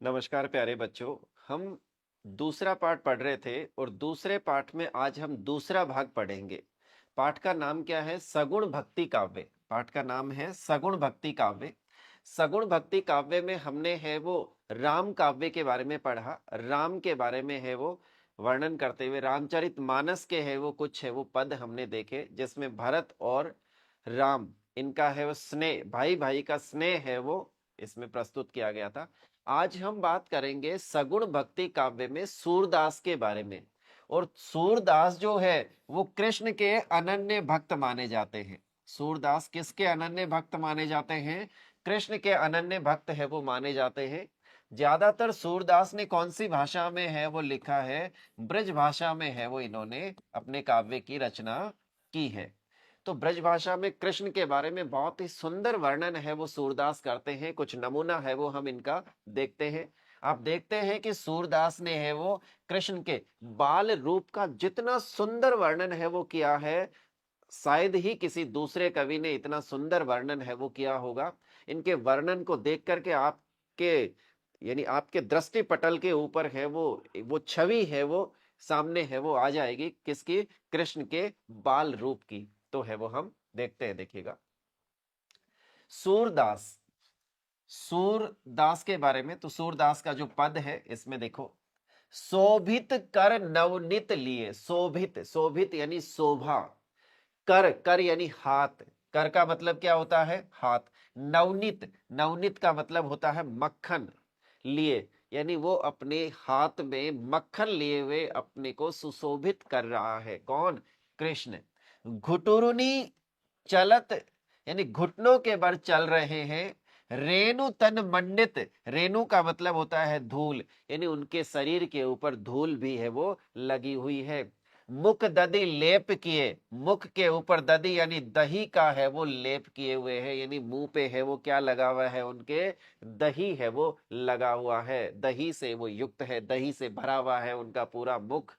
नमस्कार प्यारे बच्चों। हम दूसरा पाठ पढ़ रहे थे और दूसरे पाठ में आज हम दूसरा भाग पढ़ेंगे। पाठ का नाम क्या है? सगुण भक्ति काव्य। पाठ का नाम है सगुण भक्ति काव्य। सगुण भक्ति काव्य में हमने है वो राम काव्य के बारे में पढ़ा। राम के बारे में है वो वर्णन करते हुए रामचरित मानस के है वो कुछ है वो पद हमने देखे, जिसमें भरत और राम इनका है वो स्नेह, भाई भाई का स्नेह है वो इसमें प्रस्तुत किया गया था। आज हम बात करेंगे सगुण भक्ति काव्य में सूरदास के बारे में। और सूरदास जो है वो कृष्ण के अनन्य भक्त माने जाते हैं। सूरदास किसके अनन्य भक्त माने जाते हैं? कृष्ण के अनन्य भक्त है वो माने जाते हैं। ज्यादातर सूरदास ने कौन सी भाषा में है वो लिखा है? ब्रज भाषा में है वो इन्होंने अपने काव्य की रचना की है। तो ब्रज भाषा में कृष्ण के बारे में बहुत ही सुंदर वर्णन है वो सूरदास करते हैं। कुछ नमूना है वो हम इनका देखते हैं। आप देखते हैं कि सूरदास ने है वो कृष्ण के बाल रूप का जितना सुंदर वर्णन है वो किया है, शायद ही किसी दूसरे कवि ने इतना सुंदर वर्णन है वो किया होगा। इनके वर्णन को देख करके आपके यानी आपके दृष्टि पटल के ऊपर है वो छवि है वो सामने है वो आ जाएगी किसकी? कृष्ण के बाल रूप की। तो है वो हम देखते हैं, देखिएगा। सूरदास, सूरदास के बारे में तो सूरदास का जो पद है इसमें देखो। शोभित कर नवनीत लिए। शोभित, शोभित यानी शोभा। कर, कर यानी हाथ। कर का मतलब क्या होता है? हाथ। नवनीत, नवनीत का मतलब होता है मक्खन। लिए यानी वो अपने हाथ में मक्खन लिए हुए अपने को सुशोभित कर रहा है। कौन? कृष्ण। घुटुरुनी चलत यानी घुटनों के बल चल रहे हैं। रेणु तन मंडित, रेणु का मतलब होता है धूल, यानी उनके शरीर के ऊपर धूल भी है वो लगी हुई है। मुख दधि लेप किए, मुख के ऊपर दधि यानी दही का है वो लेप किए हुए है, यानी मुंह पे है वो क्या लगा हुआ है? उनके दही है वो लगा हुआ है, दही से वो युक्त है, दही से भरा हुआ है उनका पूरा मुख।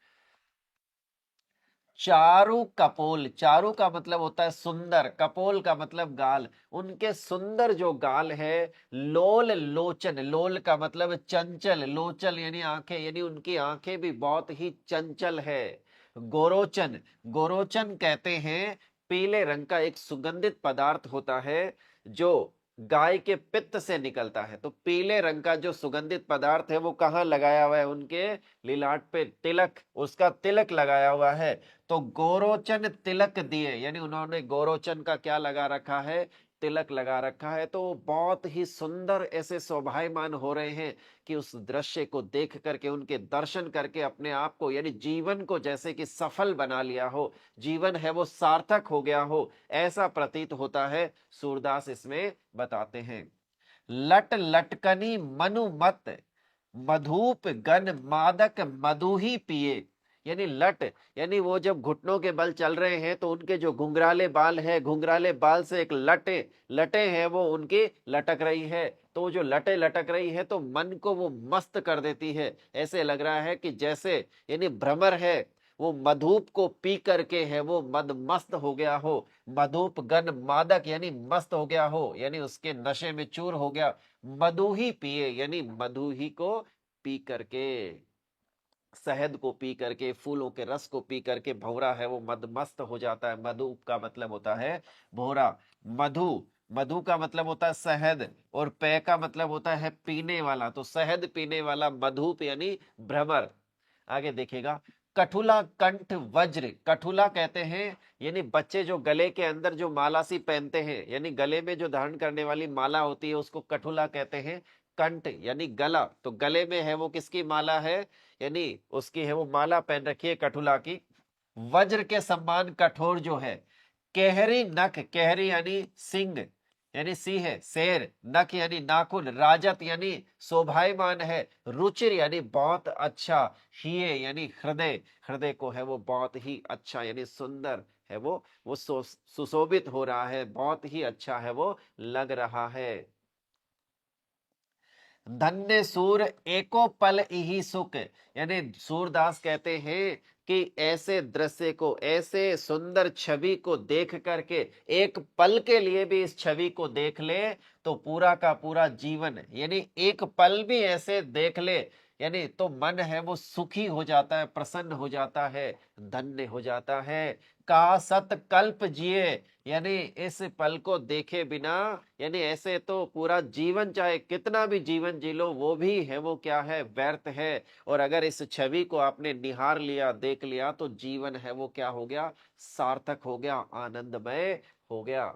चारु कपोल, चारु का मतलब होता है सुंदर, कपोल का मतलब गाल। उनके सुंदर जो गाल है। लोल लोचन, लोल का मतलब चंचल, लोचल यानी आंखें, यानी उनकी आंखें भी बहुत ही चंचल है। गोरोचन, गोरोचन कहते हैं पीले रंग का एक सुगंधित पदार्थ होता है जो गाय के पित्त से निकलता है। तो पीले रंग का जो सुगंधित पदार्थ है वो कहाँ लगाया हुआ है? उनके लिलाट पे तिलक, उसका तिलक लगाया हुआ है। तो गोरोचन तिलक दिए, यानी उन्होंने गोरोचन का क्या लगा रखा है? तिलक लगा रखा है। तो वो बहुत ही सुंदर ऐसे शोभायमान हो रहे हैं कि उस दृश्य को देख करके, उनके दर्शन करके अपने आप को यानी जीवन को जैसे कि सफल बना लिया हो, जीवन है वो सार्थक हो गया हो, ऐसा प्रतीत होता है। सूरदास इसमें बताते हैं। लट लटकनी मनुमत, मधुप गन मादक मधु ही पिए। यानी लट, यानी वो जब घुटनों के बल चल रहे हैं तो उनके जो घुंघराले बाल है, घुंघराले बाल से एक लटे, लटे हैं वो उनकी लटक रही है। तो जो लटे लटक रही है तो मन को वो मस्त कर देती है। ऐसे लग रहा है कि जैसे यानी भ्रमर है वो मधुप को पी करके है वो मद मस्त हो गया हो। मधुप गन मादक यानी मस्त हो गया हो, यानी उसके नशे में चूर हो गया। मधु ही पिए यानी मधु ही को पी करके, शहद को पी करके, फूलों के रस को पी करके भौरा है वो मदमस्त हो जाता है। मधु का मतलब होता है भौरा। मधु, मधु का मतलब होता है शहद, और पेय का मतलब होता है पीने वाला। तो शहद पीने वाला मधुप यानी भ्रमर। आगे देखिएगा। कठुला कंठ वज्र, कठुला कहते हैं यानी बच्चे जो गले के अंदर जो माला सी पहनते हैं, यानी गले में जो धारण करने वाली माला होती है उसको कठुला कहते हैं। कंठ यानी गला, तो गले में है वो किसकी माला है? यानी उसकी है वो माला पहन रखी है कठुला की। वज्र के समान कठोर जो है। केहरी नख, केहरी यानी सिंह, यानी सिंह है, शेर। नख यानी नाखून। राजत यानी शोभायमान है। रुचिर यानी बहुत अच्छा। हिये यानी हृदय, हृदय को है वो बहुत ही अच्छा यानी सुंदर है वो सुशोभित हो रहा है, बहुत ही अच्छा है वो लग रहा है। धन्य सूर एको पल इही सुख, यानी सूरदास कहते हैं कि ऐसे दृश्य को, ऐसे सुंदर छवि को देख करके एक पल के लिए भी इस छवि को देख ले तो पूरा का पूरा जीवन, यानी एक पल भी ऐसे देख ले यानी तो मन है वो सुखी हो जाता है, प्रसन्न हो जाता है, धन्य हो जाता है। का सत कल्प जिए, यानी इस पल को देखे बिना, यानी ऐसे तो पूरा जीवन चाहे कितना भी जीवन जी लो वो भी है वो क्या है, व्यर्थ है। और अगर इस छवि को आपने निहार लिया, देख लिया तो जीवन है वो क्या हो गया, सार्थक हो गया, आनंदमय हो गया।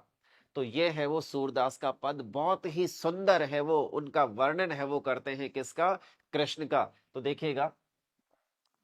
तो ये है वो सूरदास का पद, बहुत ही सुंदर है वो, उनका वर्णन है वो करते हैं किसका, कृष्ण का। तो देखिएगा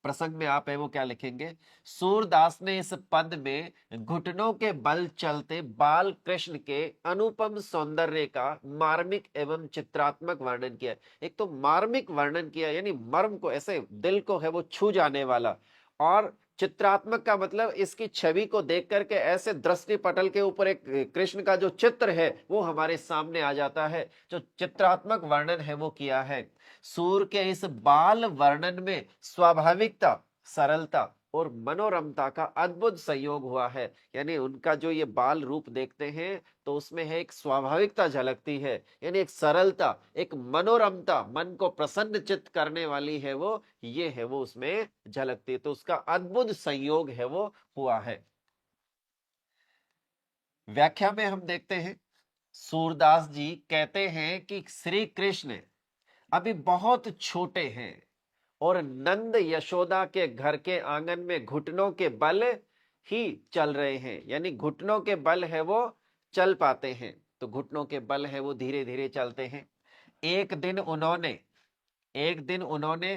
प्रसंग में आप है वो क्या लिखेंगे, सूरदास ने इस पद में घुटनों के बल चलते बाल कृष्ण के अनुपम सौंदर्य का मार्मिक एवं चित्रात्मक वर्णन किया। एक तो मार्मिक वर्णन किया यानी मर्म को, ऐसे दिल को है वो छू जाने वाला, और चित्रात्मक का मतलब इसकी छवि को देख करके ऐसे दृष्टि पटल के ऊपर एक कृष्ण का जो चित्र है वो हमारे सामने आ जाता है, जो चित्रात्मक वर्णन है वो किया है। सूर के इस बाल वर्णन में स्वाभाविकता, सरलता और मनोरमता का अद्भुत संयोग हुआ है। यानी उनका जो ये बाल रूप देखते हैं तो उसमें है एक स्वाभाविकता झलकती है, यानी एक सरलता, एक मनोरमता, मन को प्रसन्न चित्त करने वाली है वो, ये है वो उसमें झलकती है। तो उसका अद्भुत संयोग है वो हुआ है। व्याख्या में हम देखते हैं सूरदास जी कहते हैं कि श्री कृष्ण अभी बहुत छोटे हैं और नंद यशोदा के घर के आंगन में घुटनों के बल ही चल रहे हैं, यानी घुटनों के बल है वो चल पाते हैं, तो घुटनों के बल है वो धीरे धीरे चलते हैं। एक दिन उन्होंने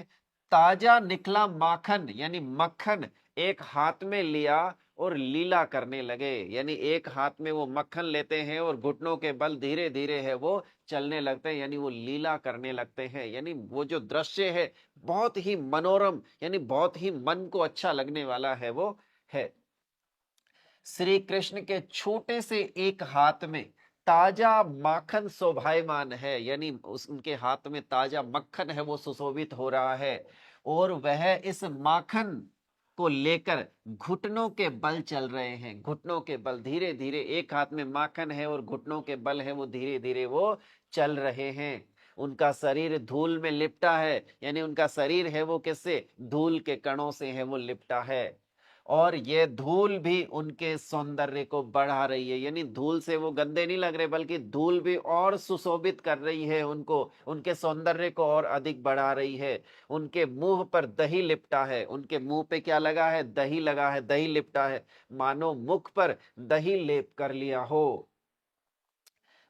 ताजा निकला माखन यानी मक्खन एक हाथ में लिया और लीला करने लगे, यानी एक हाथ में वो मक्खन लेते हैं और घुटनों के बल धीरे धीरे है वो चलने लगते हैं, यानी वो लीला करने लगते हैं। यानी वो जो दृश्य है बहुत ही मनोरम, यानी बहुत ही मन को अच्छा लगने वाला है वो है। श्री कृष्ण के छोटे से एक हाथ में ताजा माखन शोभायमान है, यानी उनके हाथ में ताजा मक्खन है वो सुशोभित हो रहा है, और वह इस माखन को लेकर घुटनों के बल चल रहे हैं। घुटनों के बल धीरे धीरे, एक हाथ में माखन है और घुटनों के बल है वो धीरे धीरे वो चल रहे हैं। उनका शरीर धूल में लिपटा है, यानी उनका शरीर है वो किससे, धूल के कणों से है वो लिपटा है, और ये धूल भी उनके सौंदर्य को बढ़ा रही है, यानी धूल से वो गंदे नहीं लग रहे बल्कि धूल भी और सुशोभित कर रही है उनको, उनके सौंदर्य को और अधिक बढ़ा रही है। उनके मुंह पर दही लिपटा है, उनके मुंह पे क्या लगा है, दही लगा है, दही लिपटा है, मानो मुख पर दही लेप कर लिया हो।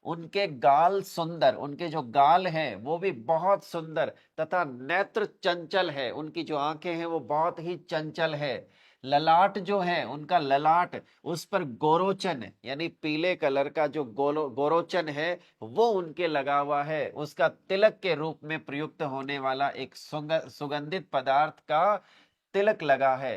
उनके गाल सुंदर, उनके जो गाल हैं वो भी बहुत सुंदर तथा नेत्र चंचल है, उनकी जो आंखें हैं वो बहुत ही चंचल है। ललाट जो है उनका ललाट, उस पर गोरोचन यानी पीले कलर का जो गोरोचन है वो उनके लगा हुआ है, उसका तिलक के रूप में प्रयुक्त होने वाला एक सुगंधित पदार्थ का तिलक लगा है।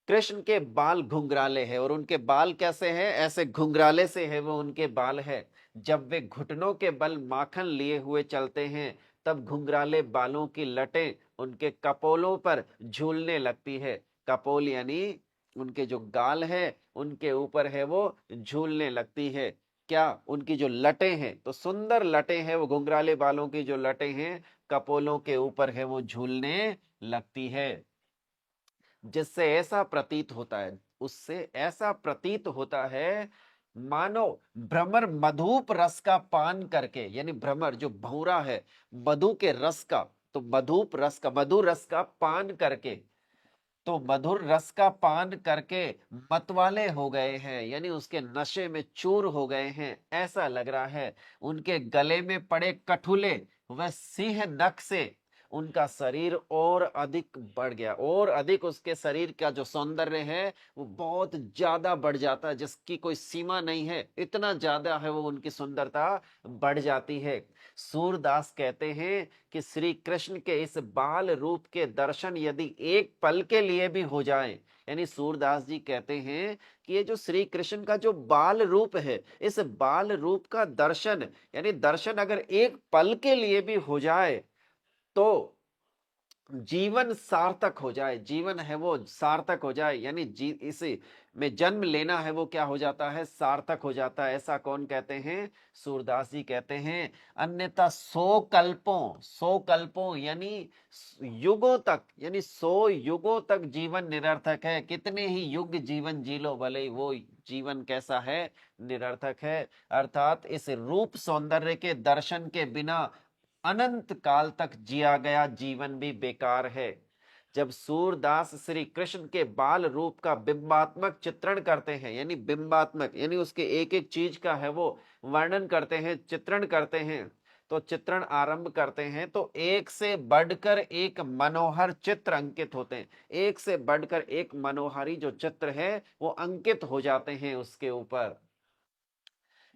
कृष्ण के बाल घुंघराले हैं, और उनके बाल कैसे हैं, ऐसे घुंघराले से है वो उनके बाल है। जब वे घुटनों के बल माखन लिए हुए चलते हैं तब घुंघराले बालों की लटें उनके कपोलों पर झूलने लगती है। कपोल यानी उनके जो गाल है उनके ऊपर है वो झूलने लगती है। क्या उनकी जो लटें हैं, तो सुंदर लटें हैं वो, घुंघराले बालों की जो लटें हैं कपोलों के ऊपर है वो झूलने लगती है। जिससे ऐसा प्रतीत होता है, उससे ऐसा प्रतीत होता है मानो भ्रमर मधुप रस का पान करके, यानी भ्रमर जो भौरा है मधु के रस का, तो मधुप रस का, मधुर रस का पान करके, तो मधुर रस का पान करके मतवाले हो गए हैं, यानी उसके नशे में चूर हो गए हैं ऐसा लग रहा है। उनके गले में पड़े कठुले वह सिंह नख से उनका शरीर और अधिक बढ़ गया, और अधिक उसके शरीर का जो सौंदर्य है वो बहुत ज्यादा बढ़ जाता है, जिसकी कोई सीमा नहीं है, इतना ज्यादा है वो उनकी सुंदरता बढ़ जाती है। सूरदास कहते हैं कि श्री कृष्ण के इस बाल रूप के दर्शन यदि एक पल के लिए भी हो जाए, यानी सूरदास जी कहते हैं कि ये जो श्री कृष्ण का जो बाल रूप है, इस बाल रूप का दर्शन, यानी दर्शन अगर एक पल के लिए भी हो जाए तो जीवन सार्थक हो जाए, जीवन है वो सार्थक हो जाए, यानी इसे में जन्म लेना है वो क्या हो जाता है, सार्थक हो जाता है। ऐसा कौन कहते हैं, सूरदास जी कहते हैं। अन्यथा सौ कल्पों यानी युगों तक, यानी 100 युगों तक जीवन निरर्थक है। कितने ही युग जीवन जी लो, भले ही वो जीवन कैसा है, निरर्थक है। अर्थात इस रूप सौंदर्य के दर्शन के बिना अनंत काल तक जिया गया जीवन भी बेकार है। जब सूरदास श्री कृष्ण के बाल रूप का बिंबात्मक चित्रण करते हैं, यानी बिंबात्मक यानी उसके एक एक चीज का है वो वर्णन करते हैं, चित्रण करते हैं, तो चित्रण आरंभ करते हैं तो एक से बढ़कर एक मनोहर चित्र अंकित होते हैं। एक से बढ़कर एक मनोहारी जो चित्र है वो अंकित हो जाते हैं उसके ऊपर।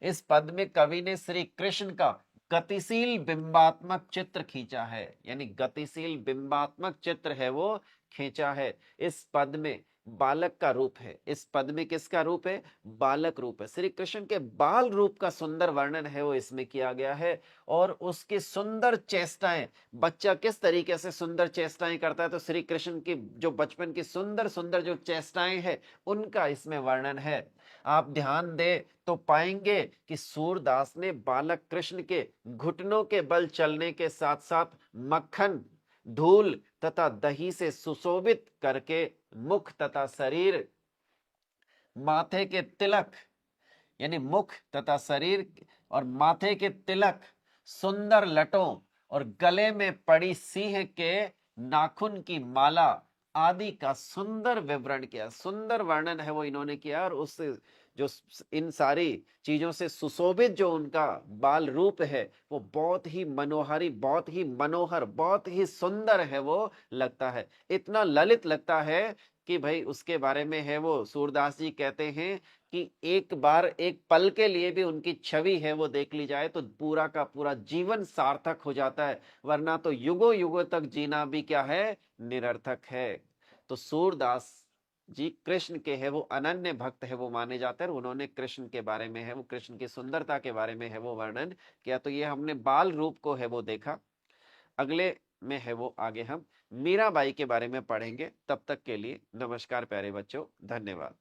इस पद में कवि ने श्री कृष्ण का गतिशील बिंबात्मक चित्र खींचा है, यानी गतिशील बिंबात्मक चित्र है वो खींचा है। इस पद में बालक का रूप है, इस पद में किसका रूप है, बालक रूप है। श्री कृष्ण के बाल रूप का सुंदर वर्णन है वो इसमें किया गया है। और उसकी सुंदर चेष्टाएं, बच्चा किस तरीके से सुंदर चेष्टाएं करता है, तो श्री कृष्ण की जो बचपन की सुंदर सुंदर जो चेष्टाएं हैं उनका इसमें वर्णन है। आप ध्यान दे तो पाएंगे कि सूरदास ने बालक कृष्ण के घुटनों के बल चलने के साथ साथ मक्खन, धूल तथा दही से सुशोभित करके मुख तथा शरीर, माथे के तिलक, यानी मुख तथा शरीर और माथे के तिलक, सुंदर लटों और गले में पड़ी सिंह के नाखून की माला आदि का सुंदर विवरण किया, सुंदर वर्णन है वो इन्होंने किया। और उस जो इन सारी चीजों से सुशोभित जो उनका बाल रूप है वो बहुत ही मनोहारी, बहुत ही मनोहर, बहुत ही सुंदर है वो लगता है, इतना ललित लगता है कि भाई उसके बारे में है वो सूरदास जी कहते हैं कि एक बार एक पल के लिए भी उनकी छवि है वो देख ली जाए तो पूरा का पूरा जीवन सार्थक हो जाता है, वरना तो युगों युगों तक जीना भी क्या है, निरर्थक है। तो सूरदास जी कृष्ण के है वो अनन्य भक्त है वो माने जाते हैं। उन्होंने कृष्ण के बारे में है वो, कृष्ण की सुंदरता के बारे में है वो वर्णन किया। तो ये हमने बाल रूप को है वो देखा। अगले में है वो आगे हम मीराबाई के बारे में पढ़ेंगे। तब तक के लिए नमस्कार प्यारे बच्चों, धन्यवाद।